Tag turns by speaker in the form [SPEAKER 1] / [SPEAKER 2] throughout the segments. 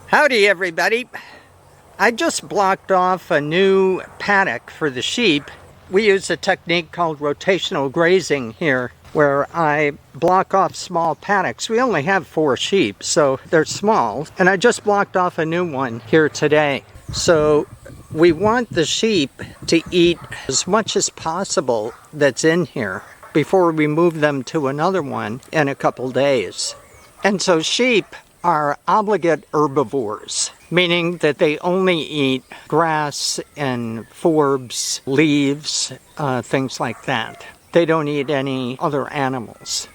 [SPEAKER 1] Howdy everybody. I just blocked off a new paddock for the sheep. We use a technique called rotational grazing here, where I block off small paddocks. We only have 4 sheep, so they're small. And I just blocked off a new one here today. So we want the sheep to eat as much as possible that's in here before we move them to another one in a couple days. And so sheep are obligate herbivores, meaning that they only eat grass and forbs, leaves, things like that. They don't eat any other animals.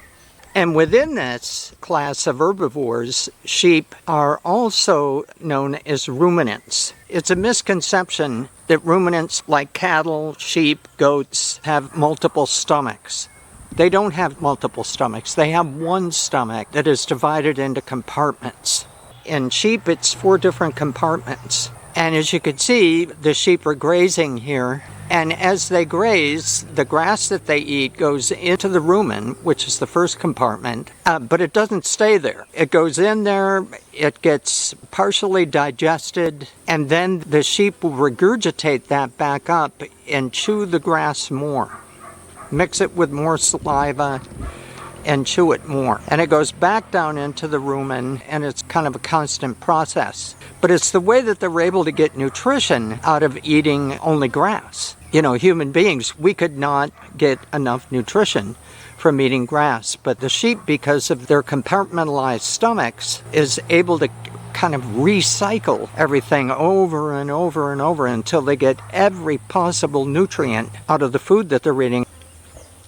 [SPEAKER 1] And within this class of herbivores, sheep are also known as ruminants. It's a misconception that ruminants like cattle, sheep, goats have multiple stomachs. They don't have multiple stomachs. They have one stomach that is divided into compartments. In sheep, it's 4 different compartments. And as you can see, the sheep are grazing here. And as they graze, the grass that they eat goes into the rumen, which is the first compartment, but it doesn't stay there. It goes in there, it gets partially digested, and then the sheep will regurgitate that back up and chew the grass more. Mix it with more saliva and chew it more. And it goes back down into the rumen, and it's kind of a constant process. But it's the way that they're able to get nutrition out of eating only grass. You know, human beings, we could not get enough nutrition from eating grass. But the sheep, because of their compartmentalized stomachs, is able to kind of recycle everything over and over and over until they get every possible nutrient out of the food that they're eating.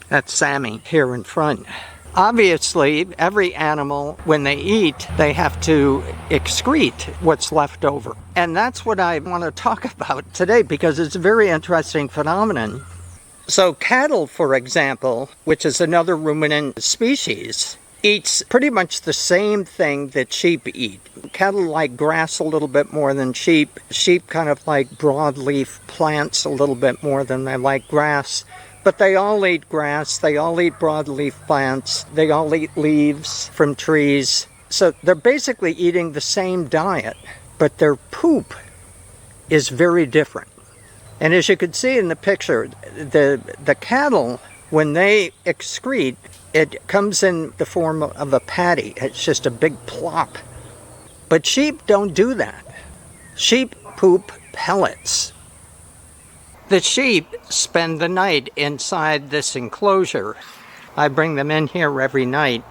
[SPEAKER 1] That's Sammy here in front. Obviously, every animal, when they eat, they have to excrete what's left over. And that's what I want to talk about today because it's a very interesting phenomenon. So cattle, for example, which is another ruminant species, eats pretty much the same thing that sheep eat. Cattle like grass a little bit more than sheep. Sheep kind of like broadleaf plants a little bit more than they like grass. But they all eat grass, they all eat broadleaf plants, they all eat leaves from trees. So they're basically eating the same diet, but their poop is very different. And as you can see in the picture, the cattle, when they excrete, it comes in the form of a patty. It's just a big plop. But sheep don't do that. Sheep poop pellets. The sheep spend the night inside this enclosure. I bring them in here every night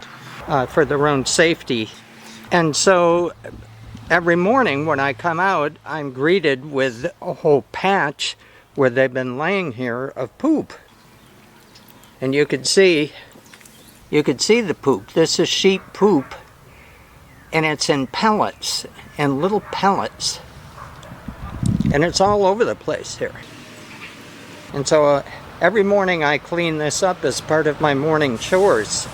[SPEAKER 1] for their own safety. And so every morning when I come out, I'm greeted with a whole patch where they've been laying here of poop. And you can see the poop. This is sheep poop, and it's in pellets, in little pellets. And it's all over the place here. And so every morning I clean this up as part of my morning chores.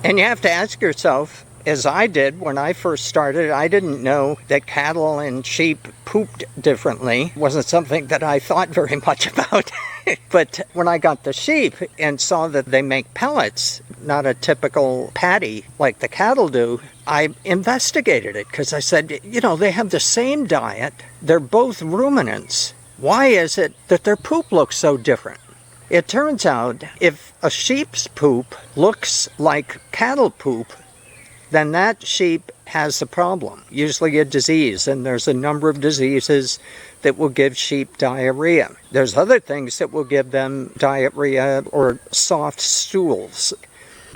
[SPEAKER 1] And you have to ask yourself, as I did when I first started, I didn't know that cattle and sheep pooped differently. It wasn't something that I thought very much about. But when I got the sheep and saw that they make pellets, not a typical patty like the cattle do, I investigated it because I said, you know, they have the same diet. They're both ruminants. Why is it that their poop looks so different? It turns out if a sheep's poop looks like cattle poop, then that sheep has a problem, usually a disease, and there's a number of diseases that will give sheep diarrhea. There's other things that will give them diarrhea or soft stools.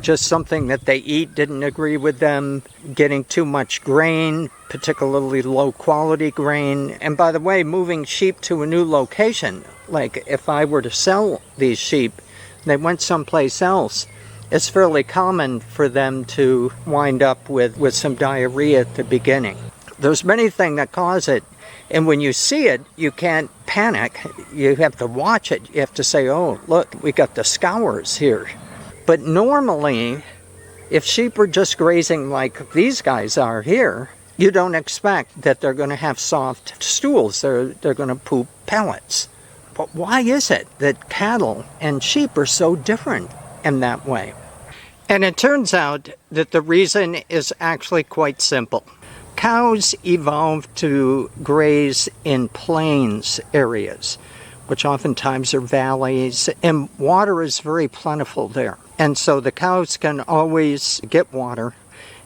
[SPEAKER 1] Just something that they eat didn't agree with them, getting too much grain, particularly low quality grain. And by the way, moving sheep to a new location, like if I were to sell these sheep, they went someplace else, it's fairly common for them to wind up with some diarrhea at the beginning. There's many things that cause it, and when you see it, you can't panic. You have to watch it. You have to say, oh, look, we got the scours here. But normally, if sheep are just grazing like these guys are here, you don't expect that they're going to have soft stools. They're going to poop pellets. But why is it that cattle and sheep are so different in that way? And it turns out that the reason is actually quite simple. Cows evolved to graze in plains areas, which oftentimes are valleys, and water is very plentiful there. And so the cows can always get water.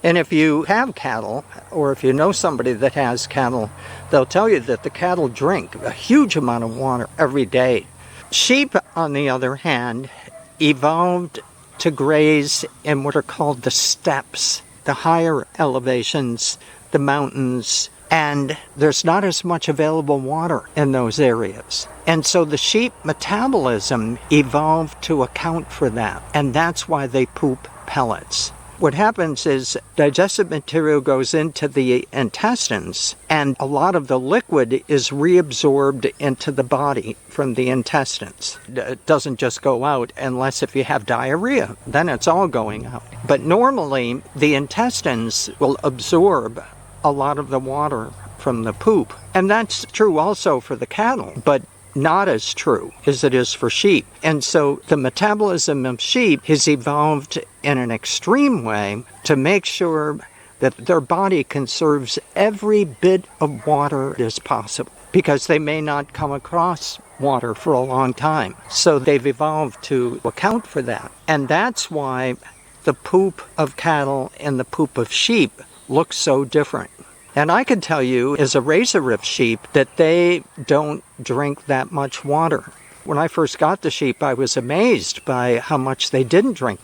[SPEAKER 1] And if you have cattle, or if you know somebody that has cattle, they'll tell you that the cattle drink a huge amount of water every day. Sheep, on the other hand, evolved to graze in what are called the steppes, the higher elevations, the mountains, and there's not as much available water in those areas. And so the sheep metabolism evolved to account for that, and that's why they poop pellets. What happens is digestive material goes into the intestines, and a lot of the liquid is reabsorbed into the body from the intestines. It doesn't just go out unless if you have diarrhea, then it's all going out. But normally the intestines will absorb a lot of the water from the poop. And that's true also for the cattle, but not as true as it is for sheep. And so the metabolism of sheep has evolved in an extreme way to make sure that their body conserves every bit of water as possible, because they may not come across water for a long time. So they've evolved to account for that. And that's why the poop of cattle and the poop of sheep look so different. And I can tell you, as a raiser of sheep, that they don't drink that much water. When I first got the sheep, I was amazed by how much they didn't drink.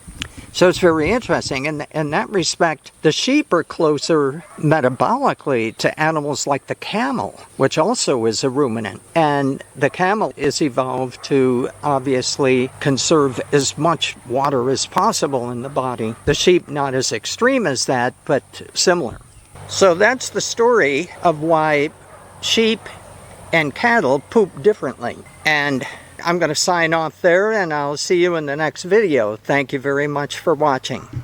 [SPEAKER 1] So it's very interesting. In that respect, the sheep are closer metabolically to animals like the camel, which also is a ruminant. And the camel is evolved to obviously conserve as much water as possible in the body. The sheep, not as extreme as that, but similar. So that's the story of why sheep and cattle poop differently. And I'm going to sign off there, and I'll see you in the next video. Thank you very much for watching.